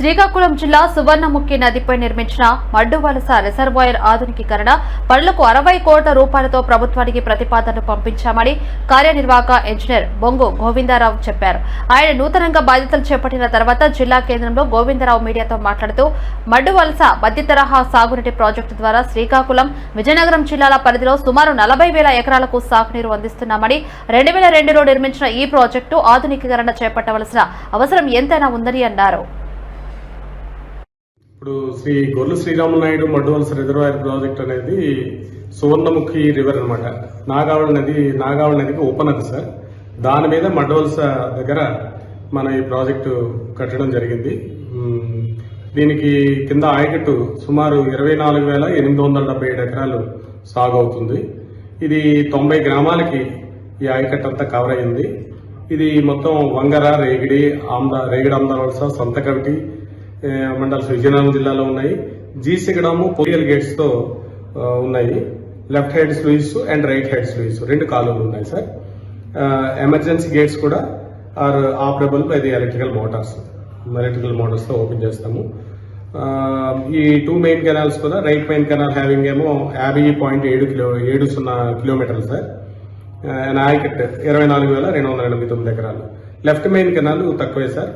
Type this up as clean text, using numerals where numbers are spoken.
శ్రీకాకుళం జిల్లా సువర్ణముఖి నదిపై నిర్మించిన మడ్డువలస రిజర్వాయర్ ఆధునికీకరణ పనులకు 60 కోట్ల రూపాయలతో ప్రభుత్వానికి ప్రతిపాదనలు పంపించామని కార్యనిర్వాహక ఇంజనీర్ బొంగు గోవిందరావు చెప్పారు. ఆయన నూతనంగా బాధ్యతలు చేపట్టిన తర్వాత జిల్లా కేంద్రంలో గోవిందరావు మీడియాతో మాట్లాడుతూ మడ్డువలస మధ్య తరహా సాగునీటి ప్రాజెక్టు ద్వారా శ్రీకాకుళం, విజయనగరం జిల్లాల పరిధిలో సుమారు 40,000 ఎకరాలకు సాగునీరు అందిస్తున్నామని, 2002లో నిర్మించిన ఈ ప్రాజెక్టు ఆధునికీకరణ చేపట్టవలసిన అవసరం ఎంతైనా ఉందని అన్నారు. ఇప్పుడు శ్రీ గొర్రెల శ్రీరాములు నాయుడు మడ్డువలస రిజర్వాయర్ ప్రాజెక్ట్ అనేది సువర్ణముఖి రివర్ అనమాట. నాగావళి నదికి ఉపనది సార్. దాని మీద మడ్డువలస దగ్గర మన ఈ ప్రాజెక్టు కట్టడం జరిగింది. దీనికి కింద ఆయకట్టు సుమారు 24,877 ఎకరాలు సాగు అవుతుంది. ఇది 90 గ్రామాలకి ఈ ఆయకట్టు అంతా కవర్ అయింది. ఇది మొత్తం వంగర, రేగిడి ఆమ్దావలస, సంతకవిటి మండల్స్ విజయనగరం జిల్లాలో ఉన్నాయి. జీసిగడము పొలియల్ గేట్స్ తో ఉన్నాయి. Left head sluice and right head sluice 2 కాలువలు ఉన్నాయి సార్. ఎమర్జెన్సీ గేట్స్ కూడా are operable by the electrical motors తో ఓపెన్ చేస్తాము. ఈ 2 మెయిన్ కెనాల్స్ కూడా రైట్ మెయిన్ కెనాల్ హ్యావింగ్ ఏమో 50.70 కిలోమీటర్లు సార్. ఆయకట్ 24,289 ఎకరాలు. లెఫ్ట్ మెయిన్ కెనాల్ తక్కువే సార్,